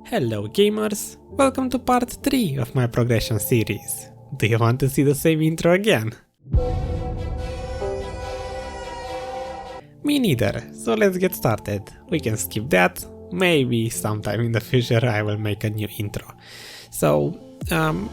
Hello gamers, welcome to part 3 of my progression series. Do you want to see the same intro again? Me neither, so let's get started. We can skip that, maybe sometime in the future I will make a new intro. So,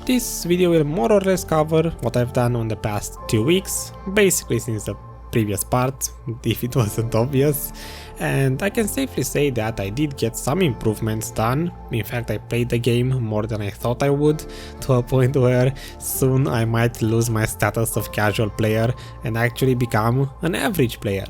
this video will more or less cover what I've done on the past 2 weeks, basically since the previous part, if it wasn't obvious, and I can safely say that I did get some improvements done. In fact, I played the game more than I thought I would, to a point where soon I might lose my status of casual player and actually become an average player.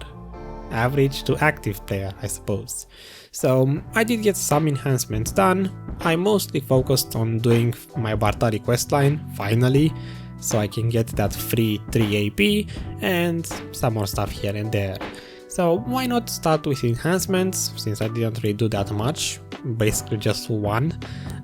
Average to active player, I suppose. So I did get some enhancements done. I mostly focused on doing my Bartali questline, finally, so I can get that free 3 AP and some more stuff here and there. So why not start with enhancements, since I didn't really do that much, basically just one.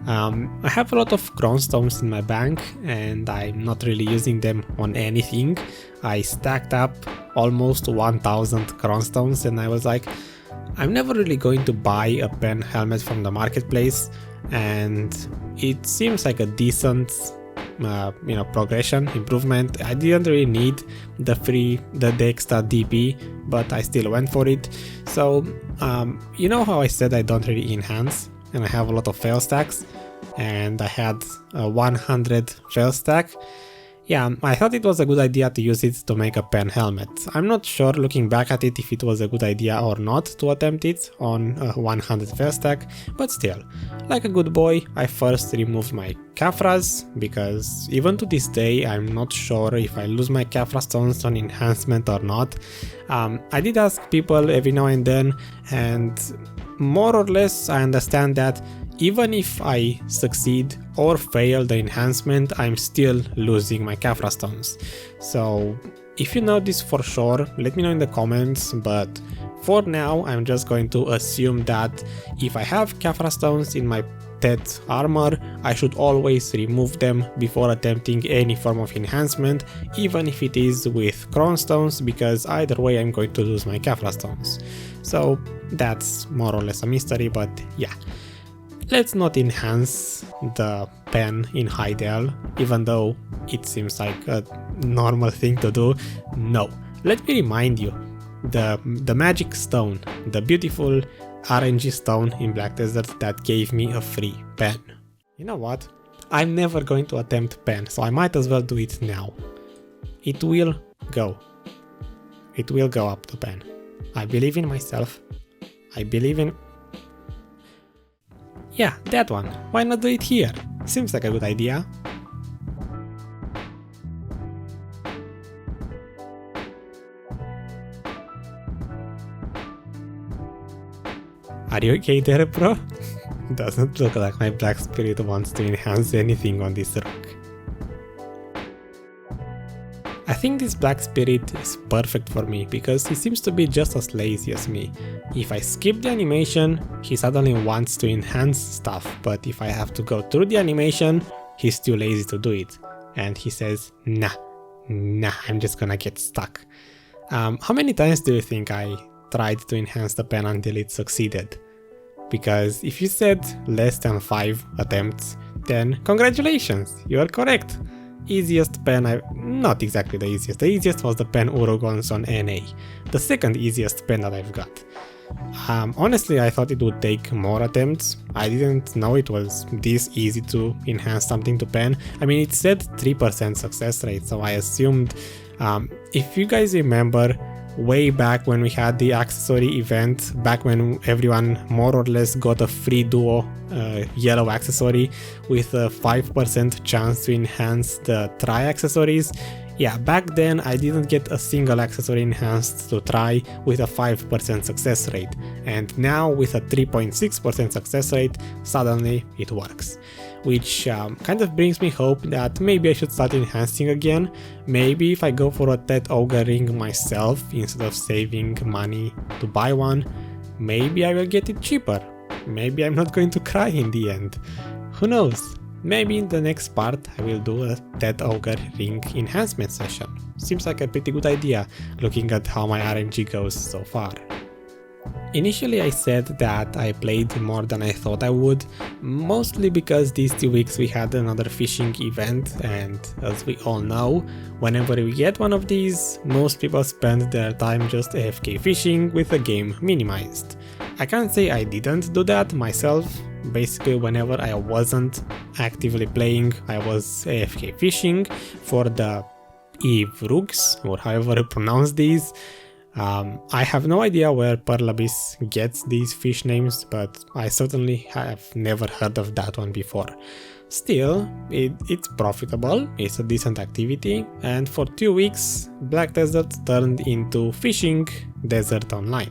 I have a lot of cron stones in my bank and I'm not really using them on anything. I stacked up almost 1000 cron stones and I was like, I'm never really going to buy a PEN helmet from the marketplace, and it seems like a decent progression, improvement. I didn't really need the extra DP, but I still went for it. So, you know how I said I don't really enhance, and I have a lot of fail stacks, and I had a 100 fail stack. Yeah, I thought it was a good idea to use it to make a PEN helmet. I'm not sure looking back at it if it was a good idea or not to attempt it on a 100 fail stack, but still, like a good boy, I first removed my Caphras, because even to this day I'm not sure if I lose my Caphra stones on enhancement or not. I did ask people every now and then, and more or less I understand that even if I succeed or fail the enhancement, I'm still losing my Caphra stones. So if you know this for sure, let me know in the comments, but for now I'm just going to assume that if I have Caphra stones in my TET armor, I should always remove them before attempting any form of enhancement, even if it is with cron stones, because either way I'm going to lose my Caphra stones. So that's more or less a mystery, but yeah. Let's not enhance the PEN in high del, even though it seems like a normal thing to do. No, let me remind you, the magic stone, the beautiful RNG stone in Black Desert that gave me a free PEN. You know what? I'm never going to attempt PEN, so I might as well do it now. It will go. It will go up to PEN. I believe in myself. I believe in... Yeah, that one. Why not do it here? Seems like a good idea. Are you okay there, bro? Doesn't look like my black spirit wants to enhance anything on this rock. I think this black spirit is perfect for me because he seems to be just as lazy as me. If I skip the animation, he suddenly wants to enhance stuff, but if I have to go through the animation, he's too lazy to do it. And he says, nah, I'm just gonna get stuck. How many times do you think I tried to enhance the PEN until it succeeded? Because if you said less than 5 attempts, then congratulations, you are correct. Easiest PEN, not exactly the easiest was the PEN Uwugons on NA, the second easiest PEN that I've got. Honestly, I thought it would take more attempts. I didn't know it was this easy to enhance something to PEN. I mean, it said 3% success rate, so I assumed, if you guys remember, way back when we had the accessory event, back when everyone more or less got a free duo yellow accessory with a 5% chance to enhance the try accessories. Yeah, back then I didn't get a single accessory enhanced to try with a 5% success rate, and now with a 3.6% success rate, suddenly it works. Which kind of brings me hope that maybe I should start enhancing again. Maybe if I go for a TET Ogre ring myself instead of saving money to buy one, maybe I will get it cheaper. Maybe I'm not going to cry in the end. Who knows? Maybe in the next part I will do a TET Ogre ring enhancement session. Seems like a pretty good idea looking at how my RNG goes so far. Initially I said that I played more than I thought I would, mostly because these 2 weeks we had another fishing event, and as we all know, whenever we get one of these, most people spend their time just AFK fishing with the game minimized. I can't say I didn't do that myself. Basically whenever I wasn't actively playing, I was AFK fishing for the Uwugons, or however you pronounce these. I have no idea where Pearl Abyss gets these fish names, but I certainly have never heard of that one before. Still, it's profitable, it's a decent activity, and for 2 weeks Black Desert turned into Fishing Desert Online.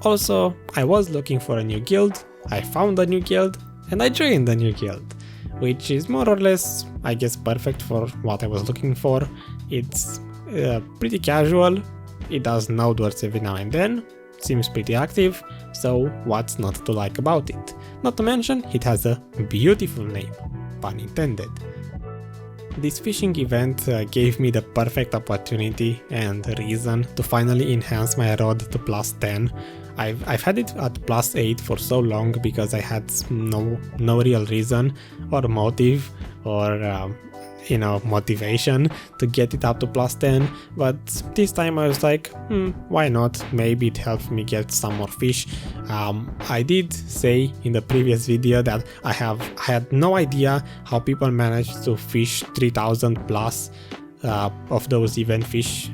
Also, I was looking for a new guild, I found a new guild, and I joined a new guild, which is more or less, I guess, perfect for what I was looking for. It's pretty casual. It does node words every now and then, seems pretty active, so what's not to like about it? Not to mention, it has a beautiful name, pun intended. This fishing event gave me the perfect opportunity and reason to finally enhance my rod to +10. I've had it at +8 for so long because I had no real reason or motive or motivation to get it up to +10, but this time I was like, why not? Maybe it helped me get some more fish. I did say in the previous video that I had no idea how people managed to fish 3000 plus of those event fish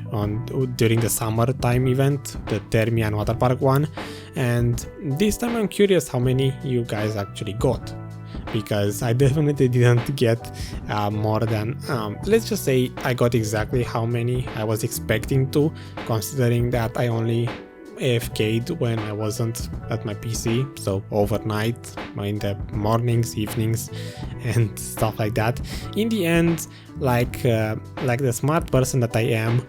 during the summertime event, the Thermian Water Park one, and this time I'm curious how many you guys actually got. Because I definitely didn't get more than, let's just say I got exactly how many I was expecting to, considering that I only AFK'd when I wasn't at my PC, so overnight, in the mornings, evenings, and stuff like that. In the end, like the smart person that I am,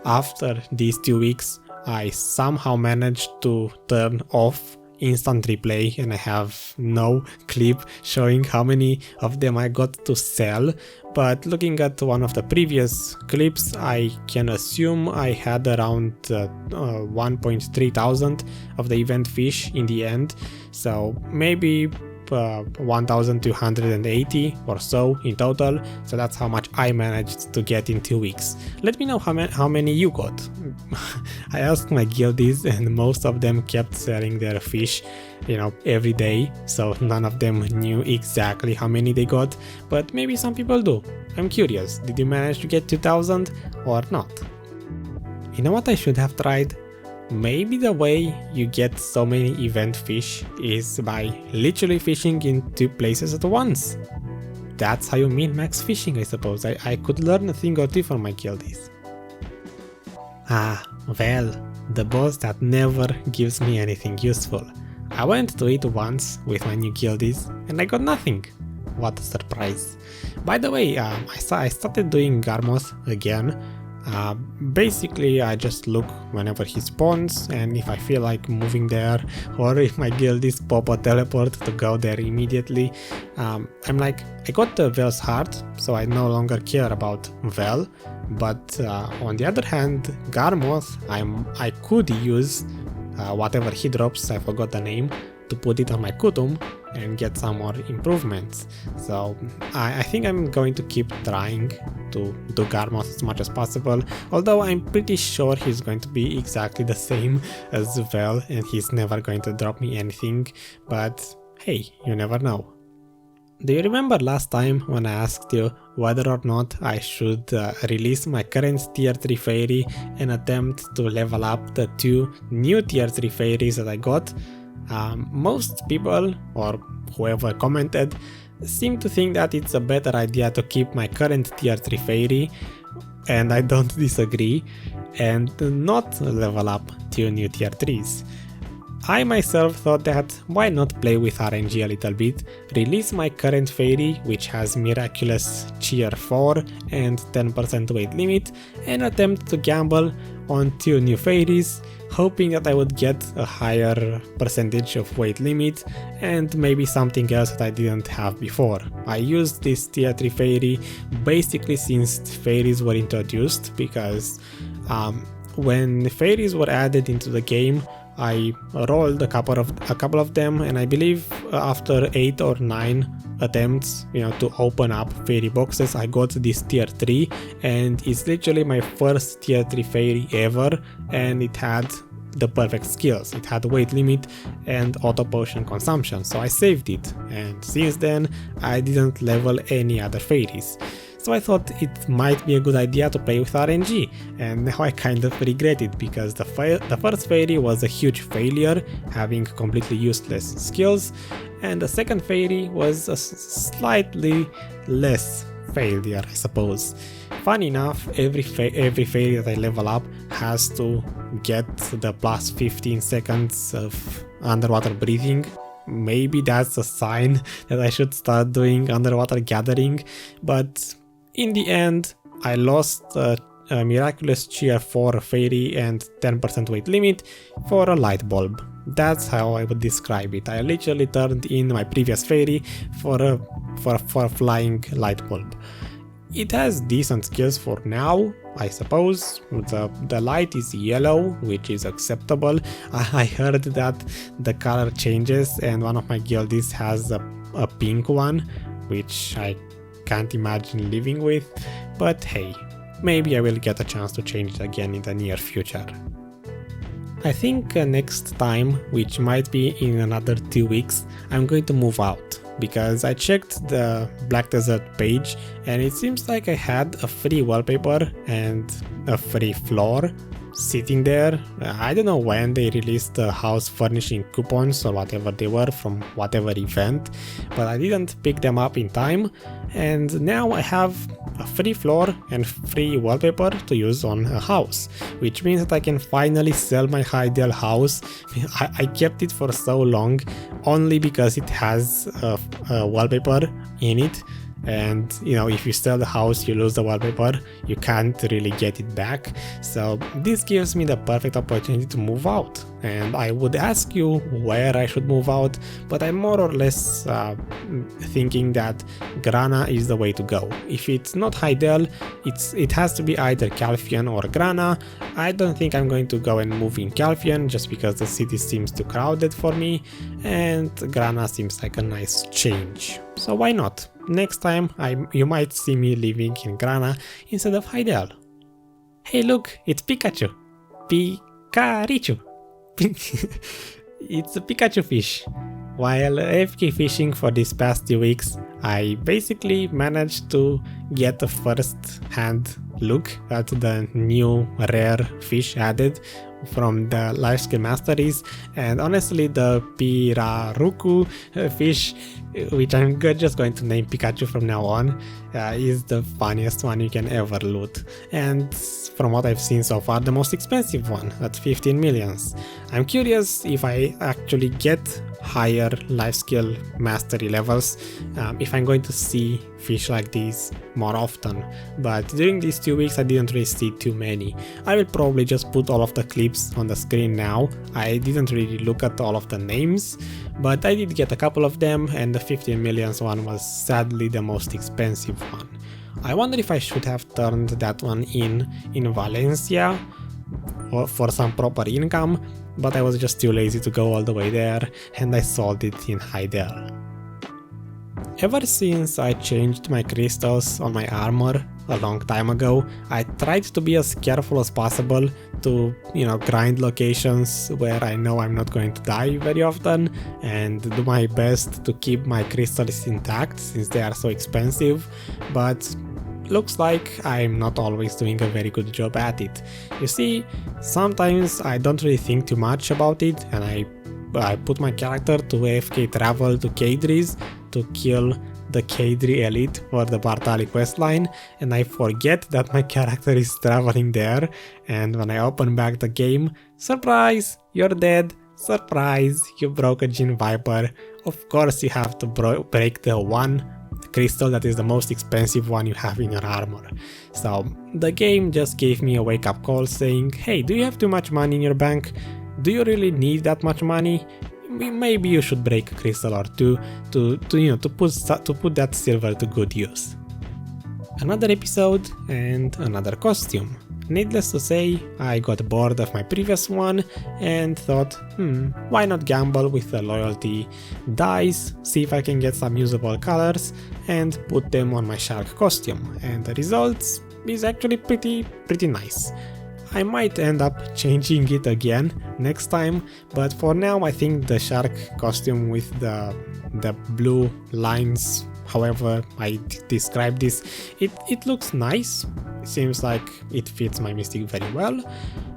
after these 2 weeks, I somehow managed to turn off instant replay, and I have no clip showing how many of them I got to sell, but looking at one of the previous clips, I can assume I had around 1.3 thousand of the event fish in the end, so maybe 1280 or so in total, so that's how much I managed to get in 2 weeks. Let me know how many you got. I asked my guildies and most of them kept selling their fish, every day, so none of them knew exactly how many they got, but maybe some people do. I'm curious, did you manage to get 2000 or not? You know what I should have tried? Maybe the way you get so many event fish is by literally fishing in 2 places at once. That's how you min-max fishing, I suppose. I could learn a thing or two from my guildies. Well, the boss that never gives me anything useful. I went to it once with my new guildies and I got nothing. What a surprise. By the way, I started doing Garmoth again. Basically I just look whenever he spawns, and if I feel like moving there, or if my guildies pop a teleport to go there immediately, I'm like, I got the Vel's heart, so I no longer care about Vel, but on the other hand, Garmoth, I could use whatever he drops, I forgot the name, to put it on my Kutum and get some more improvements. So I think I'm going to keep trying to do Garmoth as much as possible, although I'm pretty sure he's going to be exactly the same as Vel and he's never going to drop me anything, but hey, you never know. Do you remember last time when I asked you whether or not I should release my current tier 3 fairy and attempt to level up the 2 new tier 3 fairies that I got? Most people, or whoever commented, seem to think that it's a better idea to keep my current tier 3 fairy, and I don't disagree, and not level up 2 new tier 3s. I myself thought that why not play with RNG a little bit, release my current fairy, which has miraculous cheer 4 and 10% weight limit, and attempt to gamble on 2 new fairies, hoping that I would get a higher percentage of weight limit and maybe something else that I didn't have before. I used this tier 3 fairy basically since fairies were introduced, because when fairies were added into the game, I rolled a couple of them, and I believe after 8 or 9 attempts, to open up fairy boxes, I got this tier 3, and it's literally my first tier 3 fairy ever, and it had the perfect skills. It had weight limit and auto potion consumption, so I saved it, and since then I didn't level any other fairies. So I thought it might be a good idea to play with RNG, and now I kind of regret it because the first fairy was a huge failure, having completely useless skills, and the second fairy was a slightly less failure, I suppose. Fun enough, every fairy that I level up has to get the plus 15 seconds of underwater breathing. Maybe that's a sign that I should start doing underwater gathering, but in the end I lost a miraculous cheer 4 fairy and 10% weight limit for a light bulb. That's how I would describe it. I literally turned in my previous fairy for a flying light bulb. It has decent skills for now, I suppose. The light is yellow, which is acceptable. I heard that the color changes, and one of my guildies has a pink one, which I can't imagine living with, but hey, maybe I will get a chance to change it again in the near future. I think next time, which might be in another 2 weeks, I'm going to move out, because I checked the Black Desert page and it seems like I had a free wallpaper and a free floor sitting there. I don't know when they released the house furnishing coupons or whatever they were from whatever event, but I didn't pick them up in time, and now I have a free floor and free wallpaper to use on a house, which means that I can finally sell my Hydeal house. I kept it for so long only because it has a wallpaper in it, and if you sell the house, you lose the wallpaper, you can't really get it back. So this gives me the perfect opportunity to move out, and I would ask you where I should move out, but I'm more or less thinking that Grana is the way to go. If it's not Hydeal, it has to be either Calfian or Grana. I don't think I'm going to go and move in Calfian just because the city seems too crowded for me, and Grana seems like a nice change. So why not? Next time you might see me living in Grana instead of Hydeal. Hey look, it's Pikachu! Pikachu! It's a Pikachu fish. While AFK fishing for these past 2 weeks, I basically managed to get a first-hand look at the new rare fish added from the life skill masteries, and honestly the Piraruku fish, which I'm just going to name Pikachu from now on, is the funniest one you can ever loot, and from what I've seen so far, the most expensive one at 15 millions. I'm curious if I actually get higher life skill mastery levels, if I'm going to see fish like these more often, but during these 2 weeks I didn't really see too many. I will probably just put all of the clips on the screen now. I didn't really look at all of the names, but I did get a couple of them, and the 15 millions one was sadly the most expensive one. I wonder if I should have turned that one in Valencia for some proper income, but I was just too lazy to go all the way there, and I sold it in Hydeal. Ever since I changed my crystals on my armor a long time ago, I tried to be as careful as possible to, grind locations where I know I'm not going to die very often, and do my best to keep my crystals intact since they are so expensive, but looks like I'm not always doing a very good job at it. You see, sometimes I don't really think too much about it, and I put my character to AFK travel to Kadris to kill the Kadri elite for the Bartali questline, and I forget that my character is traveling there, and when I open back the game, surprise, you're dead, surprise, you broke a Gin Viper. Of course you have to break the one crystal that is the most expensive one you have in your armor. So the game just gave me a wake-up call saying, hey, do you have too much money in your bank? Do you really need that much money? Maybe you should break a crystal or two to put that silver to good use. Another episode and another costume. needless to say, I got bored of my previous one and thought, why not gamble with the loyalty dice, see if I can get some usable colors and put them on my shark costume, and the results is actually pretty nice. I might end up changing it again next time, but for now I think the shark costume with the blue lines, however I describe this, it looks nice. It seems like it fits my mystic very well,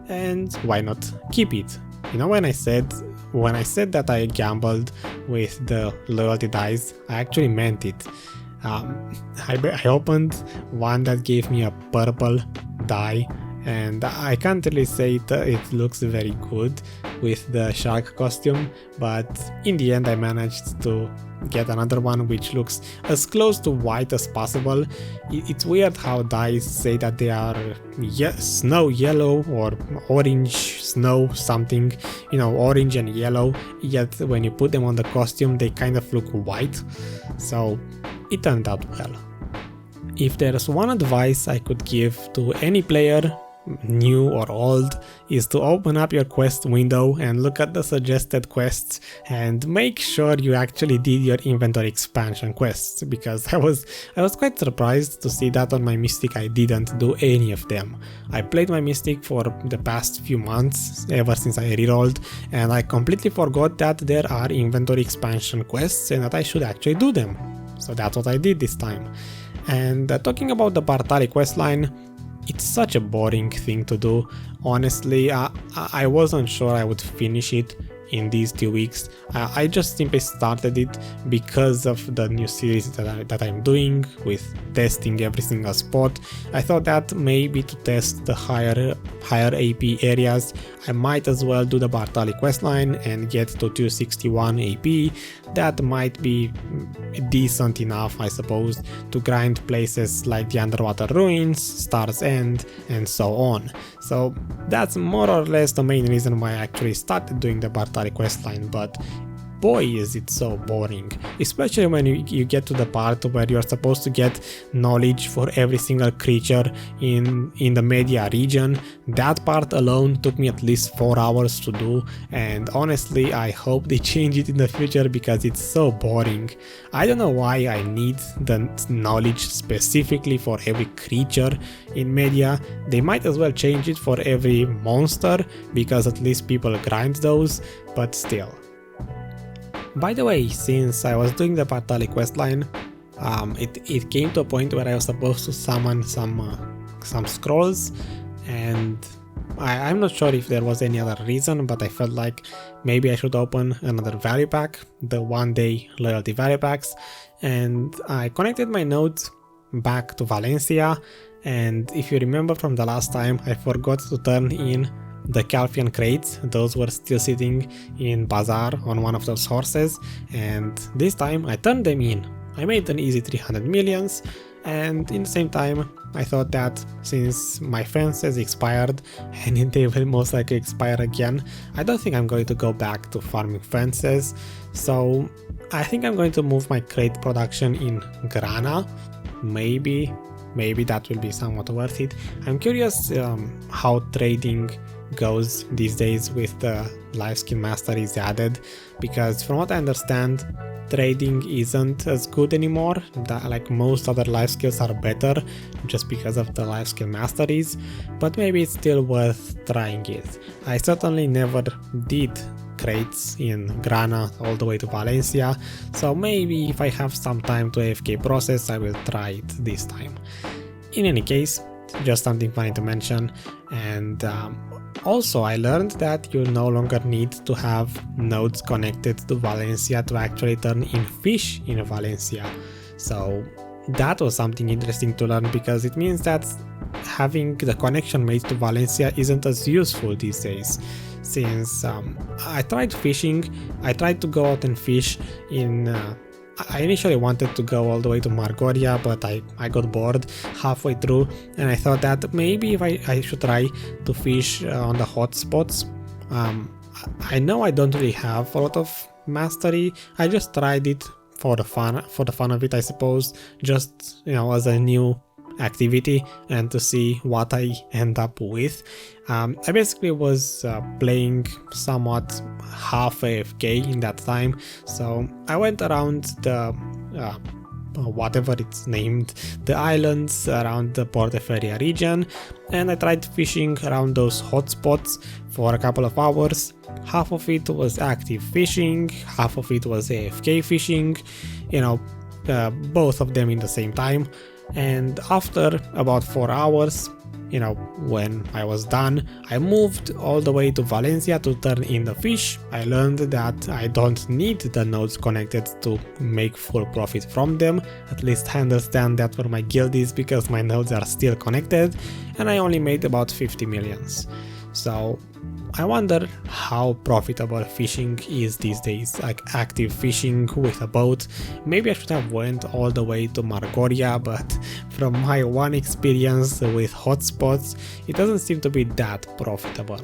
and why not keep it? You know, when I said that I gambled with the loyalty dice, I actually meant it. I opened one that gave me a purple die, and I can't really say it looks very good with the shark costume, but in the end I managed to get another one which looks as close to white as possible. It's weird how dice say that they are snow yellow or orange snow something, you know, orange and yellow, yet when you put them on the costume they kind of look white, so it turned out well. If there's one advice I could give to any player, new or old, is to open up your quest window and look at the suggested quests and make sure you actually did your inventory expansion quests, because I was quite surprised to see that on my mystic I didn't do any of them. I played my mystic for the past few months, ever since I rerolled, and I completely forgot that there are inventory expansion quests and that I should actually do them. So that's what I did this time. And talking about the Bartali questline, it's such a boring thing to do. Honestly, I wasn't sure I would finish it in these 2 weeks. I just simply started it because of the new series that I'm doing with testing every single spot. I thought that maybe to test the higher AP areas, I might as well do the Bartali questline and get to 261 AP. That might be decent enough, I suppose, to grind places like the Underwater Ruins, Star's End, and so on. So that's more or less the main reason why I actually started doing the Bartali questline, but boy is it so boring, especially when you get to the part where you're supposed to get knowledge for every single creature in the media region. That part alone took me at least 4 hours to do, and honestly I hope they change it in the future because it's so boring. I don't know why I need the knowledge specifically for every creature in media. They might as well change it for every monster, because at least people grind those, but still. By the way, since I was doing the Bartali questline, it came to a point where I was supposed to summon some scrolls, and I'm not sure if there was any other reason, but I felt like maybe I should open another value pack, the 1-day loyalty value packs, and I connected my nodes back to Valencia, and if you remember from the last time, I forgot to turn in the Calfian crates. Those were still sitting in Bazaar on one of those horses, and this time I turned them in. I made an easy 300 millions, and in the same time I thought that since my fences expired and they will most likely expire again, I don't think I'm going to go back to farming fences, so I think I'm going to move my crate production in Grana. Maybe that will be somewhat worth it. I'm curious how trading goes these days with the life skill masteries added, because from what I understand, trading isn't as good anymore. Like most other life skills are better just because of the life skill masteries, but maybe it's still worth trying it. I certainly never did crates in Grana all the way to Valencia, so maybe if I have some time to AFK process, I will try it this time. In any case, just something funny to mention. And also I learned that you no longer need to have nodes connected to Valencia to actually turn in fish in Valencia. So that was something interesting to learn, because it means that having the connection made to Valencia isn't as useful these days. Since I tried fishing, I tried to go out and fish in I initially wanted to go all the way to Margoria, but I got bored halfway through, and I thought that maybe if I should try to fish on the hotspots. I know I don't really have a lot of mastery. I just tried it for the fun of it, I suppose, just, you know, as a new activity and to see what I end up with. I basically was playing somewhat half AFK in that time, so I went around the whatever it's named, the islands around the Porteferia region, and I tried fishing around those hotspots for a couple of hours. Half of it was active fishing, half of it was AFK fishing, you know, both of them in the same time. And after about 4 hours, you know, when I was done, I moved all the way to Valencia to turn in the fish. I learned that I don't need the nodes connected to make full profit from them. At least I understand that where my guild is, because my nodes are still connected, and I only made about 50 millions. So I wonder how profitable fishing is these days, like active fishing with a boat. Maybe I should have went all the way to Margoria, but from my one experience with hotspots, it doesn't seem to be that profitable.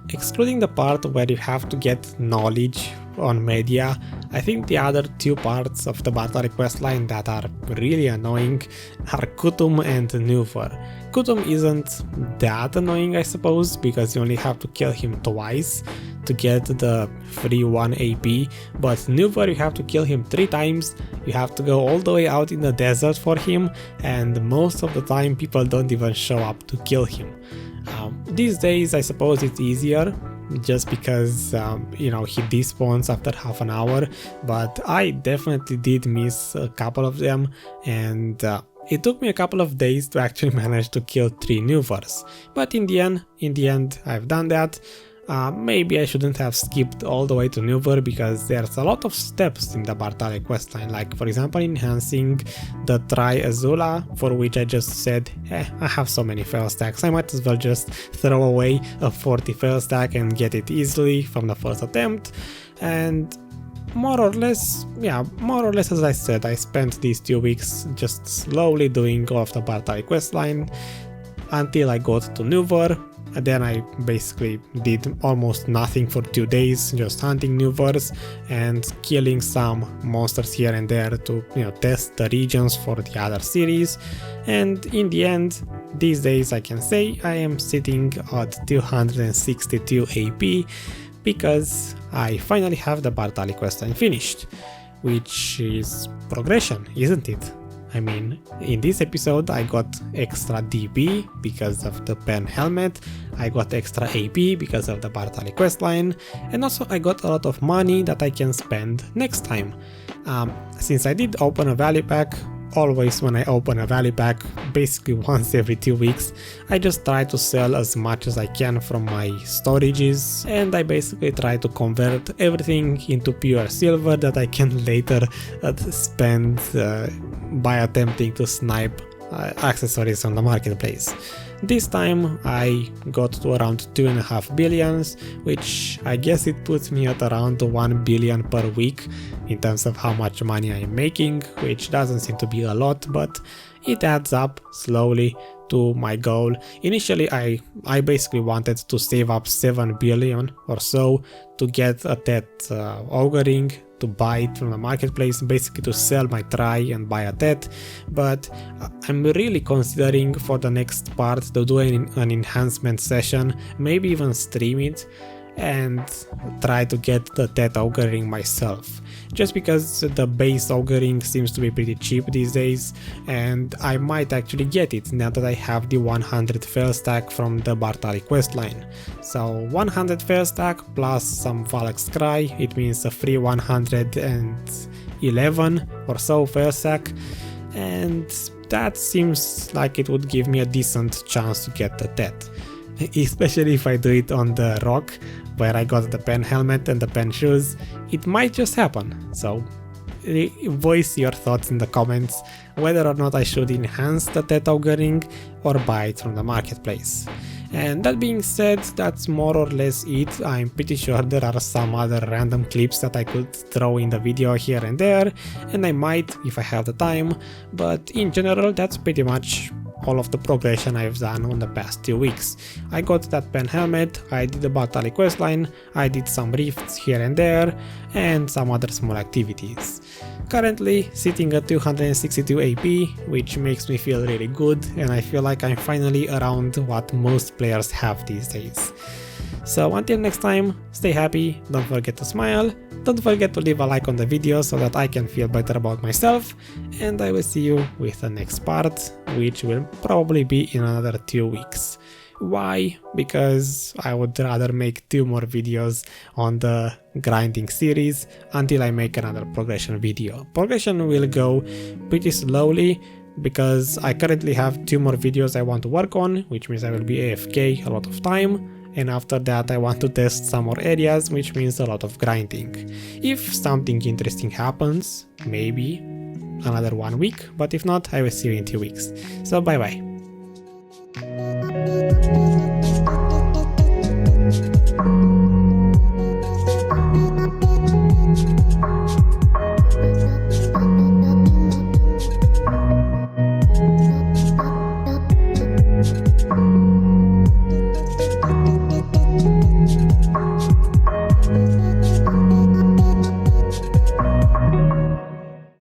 Excluding the part where you have to get knowledge on media, I think the other two parts of the Bartali questline that are really annoying are Kutum and Nuver. Kutum isn't that annoying, I suppose, because you only have to kill him twice to get the free 1 AP, but Nuver you have to kill him 3 times, you have to go all the way out in the desert for him, and most of the time people don't even show up to kill him. These days I suppose it's easier, just because you know, he despawns after half an hour, but I definitely did miss a couple of them, and it took me a couple of days to actually manage to kill 3 Nuvers. But in the end I've done that. Maybe I shouldn't have skipped all the way to Nuver, because there's a lot of steps in the Bartali questline, like for example enhancing the Tri Azula, for which I just said, I have so many fail stacks, I might as well just throw away a 40 fail stack and get it easily from the first attempt. And more or less as I said, I spent these 2 weeks just slowly doing all of the Bartali questline until I got to Nuver. And then I basically did almost nothing for 2 days, just hunting Nuvers and killing some monsters here and there to, you know, test the regions for the other series. And in the end, these days I can say I am sitting at 262 AP, because I finally have the Bartali questline finished, which is progression, isn't it? I mean, in this episode I got extra DB because of the PEN helmet, I got extra AP because of the Bartali questline, and also I got a lot of money that I can spend next time. Since I did open a value pack, always when I open a value pack, basically once every 2 weeks, I just try to sell as much as I can from my storages, and I basically try to convert everything into pure silver that I can later spend by attempting to snipe accessories on the marketplace. This time I got to around 2.5 billions, which I guess it puts me at around 1 billion per week in terms of how much money I'm making, which doesn't seem to be a lot, but it adds up slowly to my goal. Initially I basically wanted to save up 7 billion or so to get a TET Ogre ring, to buy it from the marketplace, basically to sell my try and buy a TET, but I'm really considering for the next part to do an enhancement session, maybe even stream it and try to get the TET Ogre ring myself, just because the base Ogre ring seems to be pretty cheap these days, and I might actually get it now that I have the 100 fail stack from the Bartali questline. So 100 fail stack plus some Valak's Cry, it means a free 111 or so fail stack, and that seems like it would give me a decent chance to get the TET. Especially if I do it on the rock, where I got the PEN helmet and the PEN shoes, it might just happen. So voice your thoughts in the comments whether or not I should enhance the TET Ogre ring or buy it from the marketplace. And that being said, that's more or less it. I'm pretty sure there are some other random clips that I could throw in the video here and there, and I might if I have the time, but in general that's pretty much all of the progression I've done on the past 2 weeks. I got that PEN helmet, I did the Bartali questline, I did some rifts here and there, and some other small activities. Currently sitting at 262 AP, which makes me feel really good, and I feel like I'm finally around what most players have these days. So until next time, stay happy, don't forget to smile, don't forget to leave a like on the video so that I can feel better about myself, and I will see you with the next part, which will probably be in another 2 weeks. Why? Because I would rather make 2 more videos on the grinding series until I make another progression video. Progression will go pretty slowly because I currently have 2 more videos I want to work on, which means I will be AFK a lot of time, and after that I want to test some more areas, which means a lot of grinding. If something interesting happens, maybe another 1 week, but if not, I will see you in 2 weeks. So bye bye.